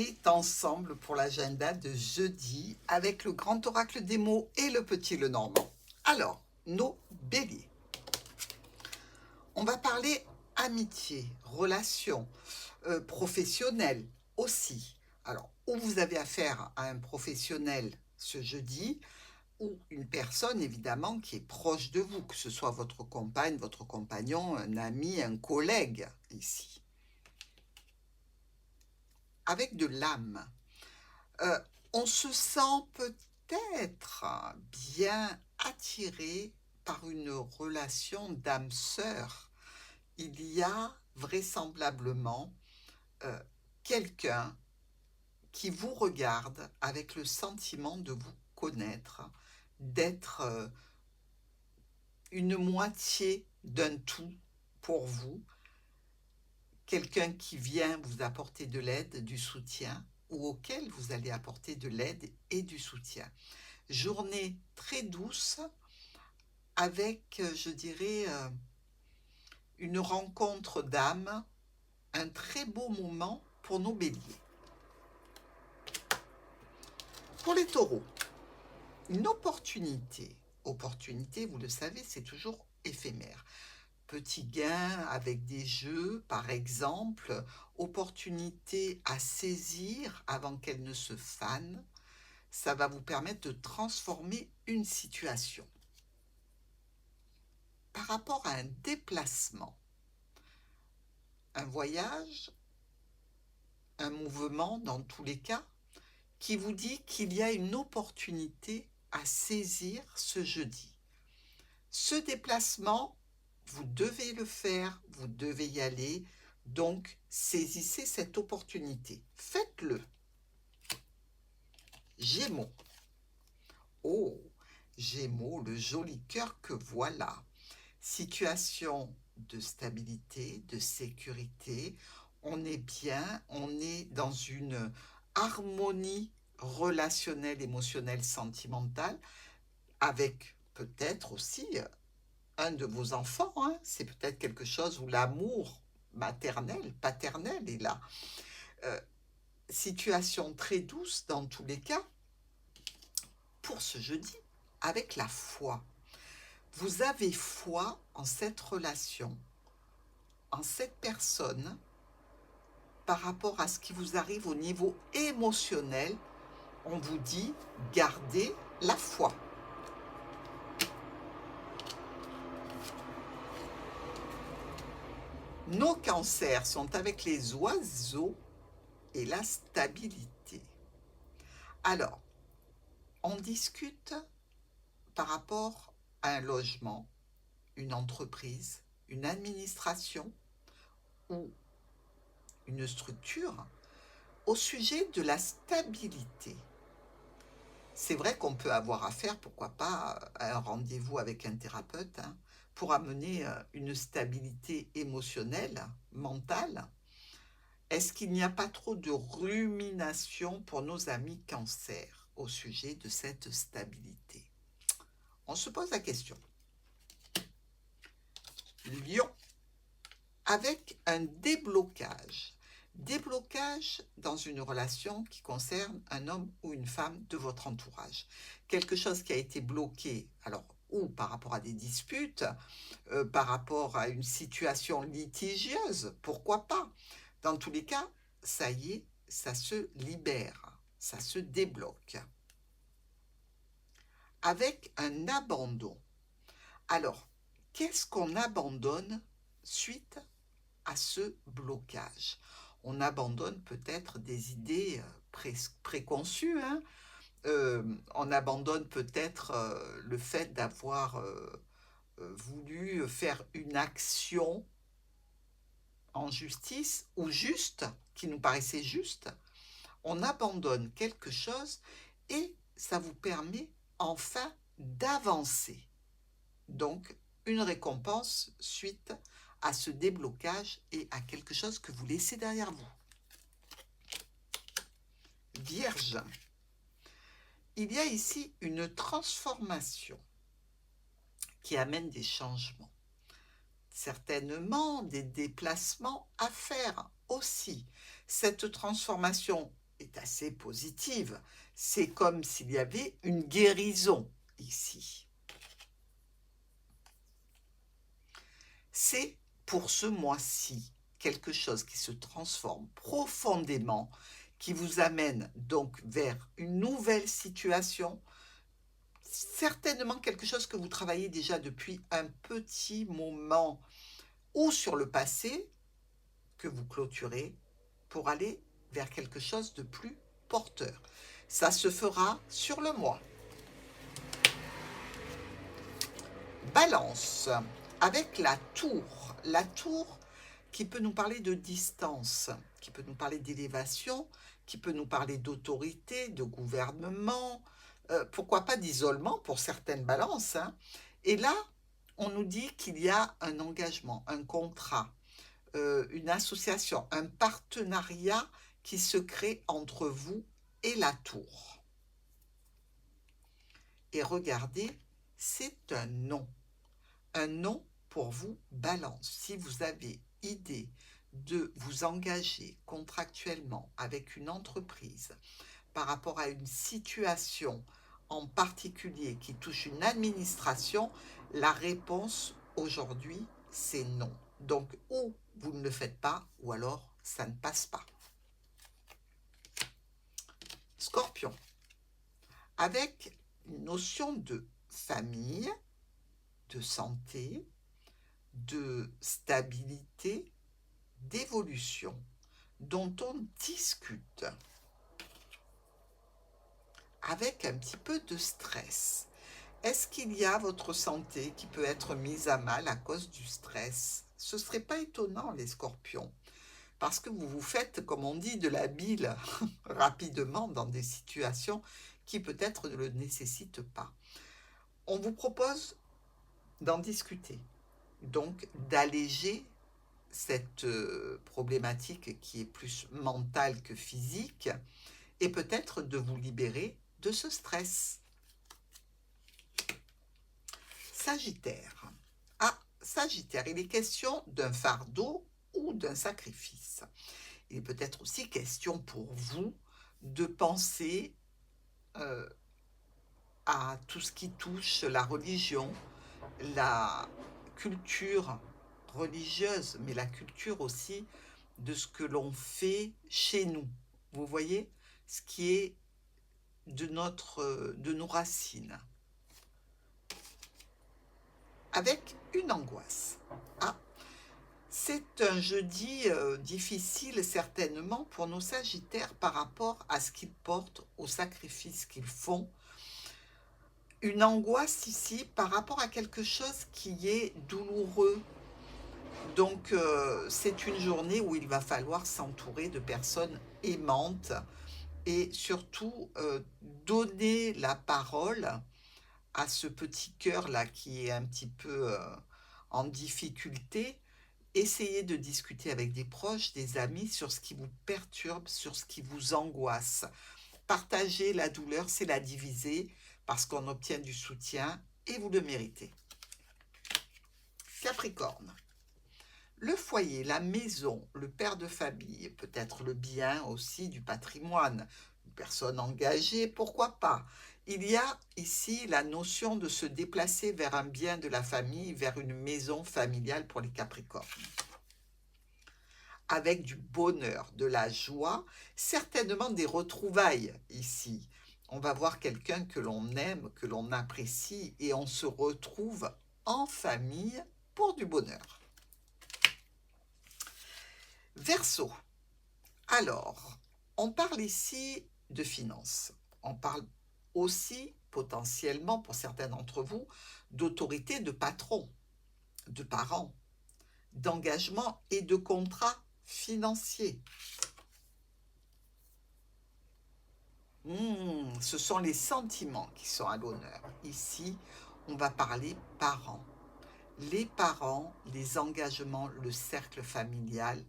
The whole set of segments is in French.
est ensemble pour l'agenda de jeudi avec le grand oracle des mots et le petit Lenormand. Alors, nos béliers. On va parler amitié, relations, professionnelles aussi. Alors, où vous avez affaire à un professionnel ce jeudi, ou une personne évidemment qui est proche de vous, que ce soit votre compagne, votre compagnon, un ami, un collègue ici. Avec de l'âme. Euh, on se sent peut-être bien attiré par une relation d'âme sœur. Il y a vraisemblablement euh, quelqu'un qui vous regarde avec le sentiment de vous connaître, d'être une moitié d'un tout pour vous, quelqu'un qui vient vous apporter de l'aide, du soutien, ou auquel vous allez apporter de l'aide et du soutien. Journée très douce avec, je dirais, une rencontre d'âme, un très beau moment pour nos béliers. Pour les taureaux, une opportunité. Opportunité, vous le savez, c'est toujours éphémère. Petit gain avec des jeux, par exemple, opportunité à saisir avant qu'elle ne se fane. Ça va vous permettre de transformer une situation. Par rapport à un déplacement, un voyage, un mouvement dans tous les cas, qui vous dit qu'il y a une opportunité à saisir ce jeudi. Ce déplacement, vous devez le faire, vous devez y aller, donc saisissez cette opportunité. Faites-le. Gémeaux. Oh, Gémeaux, le joli cœur que voilà. Situation de stabilité, de sécurité. On est bien, on est dans une harmonie relationnelle, émotionnelle, sentimentale, avec peut-être aussi un de vos enfants. Hein. C'est peut-être quelque chose où l'amour maternel, paternel est là. Situation très douce dans tous les cas pour ce jeudi, avec la foi. Vous avez foi en cette relation, en cette personne, par rapport à ce qui vous arrive au niveau émotionnel. On vous dit, gardez la foi. Nos cancers sont avec les oiseaux et la stabilité. Alors, on discute par rapport à un logement, une entreprise, une administration ou une structure au sujet de la stabilité. C'est vrai qu'on peut avoir affaire, pourquoi pas, à un rendez-vous avec un thérapeute pour amener une stabilité émotionnelle, mentale. Est-ce qu'il n'y a pas trop de rumination pour nos amis cancers au sujet de cette stabilité? On se pose la question. Lion, avec un déblocage. Déblocage dans une relation qui concerne un homme ou une femme de votre entourage. Quelque chose qui a été bloqué, alors ou par rapport à des disputes, par rapport à une situation litigieuse, pourquoi pas? Dans tous les cas, ça y est, ça se libère, ça se débloque. Avec un abandon. Alors, qu'est-ce qu'on abandonne suite à ce blocage? On abandonne peut-être des idées préconçues, hein. On abandonne peut-être le fait d'avoir voulu faire une action en justice ou juste, qui nous paraissait juste. On abandonne quelque chose et ça vous permet enfin d'avancer. Donc, une récompense suite à ce déblocage et à quelque chose que vous laissez derrière vous. Vierge, il y a ici une transformation qui amène des changements. Certainement des déplacements à faire aussi. Cette transformation est assez positive. C'est comme s'il y avait une guérison ici. C'est pour ce mois-ci quelque chose qui se transforme profondément, qui vous amène donc vers une nouvelle situation, certainement quelque chose que vous travaillez déjà depuis un petit moment ou sur le passé, que vous clôturez pour aller vers quelque chose de plus porteur. Ça se fera sur le mois. Balance, avec la tour. La tour qui peut nous parler de distance, qui peut nous parler d'élévation, qui peut nous parler d'autorité, de gouvernement, pourquoi pas d'isolement pour certaines balances, hein. Et là, on nous dit qu'il y a un engagement, un contrat, une association, un partenariat qui se crée entre vous et la tour. Et regardez, c'est un non. Un non pour vous, balance. Si vous avez idée de vous engager contractuellement avec une entreprise par rapport à une situation en particulier qui touche une administration, la réponse aujourd'hui, c'est non. Donc, ou vous ne le faites pas, ou alors ça ne passe pas. Scorpion, avec une notion de famille, de santé, de stabilité, d'évolution, dont on discute, avec un petit peu de stress. Est-ce qu'il y a votre santé qui peut être mise à mal à cause du stress? Ce ne serait pas étonnant, les scorpions, parce que vous vous faites, comme on dit, de la bile rapidement dans des situations qui peut-être ne le nécessitent pas. On vous propose d'en discuter, donc d'alléger cette problématique qui est plus mentale que physique, et peut-être de vous libérer de ce stress. Sagittaire. Ah, Sagittaire, il est question d'un fardeau ou d'un sacrifice. Il est peut-être aussi question pour vous de penser à tout ce qui touche la religion, la culture religieuse, mais la culture aussi de ce que l'on fait chez nous. Vous voyez, ce qui est de nos racines. Avec une angoisse. Ah, c'est un jeudi difficile certainement pour nos Sagittaires par rapport à ce qu'ils portent, au sacrifice qu'ils font. Une angoisse ici par rapport à quelque chose qui est douloureux. Donc, c'est une journée où il va falloir s'entourer de personnes aimantes et surtout donner la parole à ce petit cœur-là qui est un petit peu en difficulté. Essayez de discuter avec des proches, des amis sur ce qui vous perturbe, sur ce qui vous angoisse. Partager la douleur, c'est la diviser parce qu'on obtient du soutien et vous le méritez. Capricorne. Le foyer, la maison, le père de famille, peut-être le bien aussi du patrimoine, une personne engagée, pourquoi pas. Il y a ici la notion de se déplacer vers un bien de la famille, vers une maison familiale pour les Capricornes. Avec du bonheur, de la joie, certainement des retrouvailles ici. On va voir quelqu'un que l'on aime, que l'on apprécie et on se retrouve en famille pour du bonheur. Verseau. Alors, on parle ici de finances. On parle aussi potentiellement, pour certains d'entre vous, d'autorité de patron, de parents, d'engagement et de contrats financiers. Ce sont les sentiments qui sont à l'honneur. Ici, on va parler parents. Les parents, les engagements, le cercle familial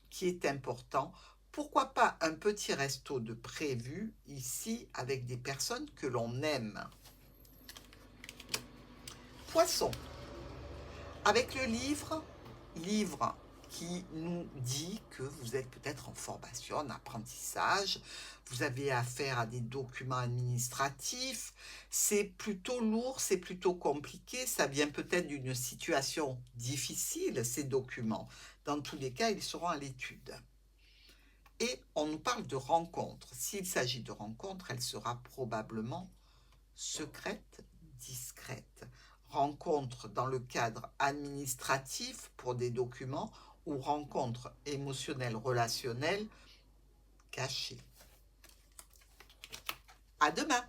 qui est important. Pourquoi pas un petit resto de prévu ici avec des personnes que l'on aime. Poisson. Avec le livre qui nous dit que vous êtes peut-être en formation, en apprentissage, vous avez affaire à des documents administratifs, c'est plutôt lourd, c'est plutôt compliqué, ça vient peut-être d'une situation difficile, ces documents. Dans tous les cas, ils seront à l'étude. Et on nous parle de rencontre. S'il s'agit de rencontre, elle sera probablement secrète, discrète. Rencontre dans le cadre administratif pour des documents ou rencontre émotionnelle, relationnelle cachée. À demain!